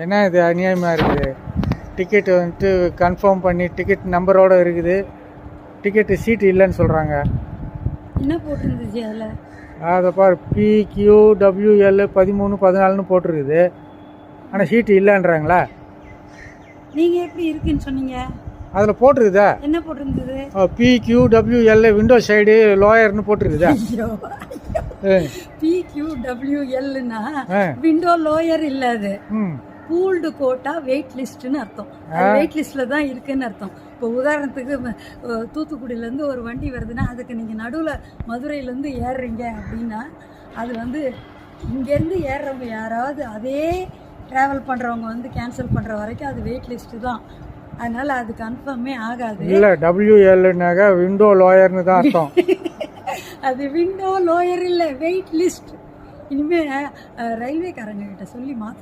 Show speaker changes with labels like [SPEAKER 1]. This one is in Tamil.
[SPEAKER 1] என்ன இது அநியாயமாக இருக்குது. டிக்கெட்டு வந்துட்டு கன்ஃபார்ம் பண்ணி டிக்கெட் நம்பரோடு இருக்குது, டிக்கெட்டு சீட்டு இல்லைன்னு சொல்கிறாங்க.
[SPEAKER 2] என்ன போட்டிருந்துச்சு அதில்?
[SPEAKER 1] அதை பாரு, PQWL 13 14 போட்டிருக்குது. ஆனால் சீட்டு இல்லைன்றாங்களா?
[SPEAKER 2] நீங்கள் எப்படி இருக்குன்னு சொன்னீங்க?
[SPEAKER 1] அதில் போட்டிருக்குதா?
[SPEAKER 2] என்ன போட்டிருந்தது?
[SPEAKER 1] PQWL விண்டோ சைடு லோயர்னு போட்டிருக்குதா?
[SPEAKER 2] PQWLனா விண்டோ லோயர் இல்லை, அது பூல்டு கோட்டா வெயிட் லிஸ்ட்னு அர்த்தம். வெயிட் லிஸ்ட்ல தான் இருக்குன்னு அர்த்தம். இப்போ உதாரணத்துக்கு தூத்துக்குடியிலேருந்து ஒரு வண்டி வருதுன்னா அதுக்கு நீங்கள் நடுவில் மதுரையிலேருந்து ஏறுறீங்க அப்படின்னா அது வந்து இங்கேருந்து ஏறுறவங்க யாராவது அதே ட்ராவல் பண்ணுறவங்க வந்து கேன்சல் பண்ணுற வரைக்கும் அது வெயிட் லிஸ்ட்டு தான். அதனால் அது கன்ஃபார்மே ஆகாது.
[SPEAKER 1] இல்லை, WLனாக விண்டோ லோயர்னு தான் அர்த்தம்.
[SPEAKER 2] அது விண்டோ லோயர் இல்லை, வெயிட் லிஸ்ட். இனிமேல் ரயில்வேக்காரங்க கிட்ட சொல்லி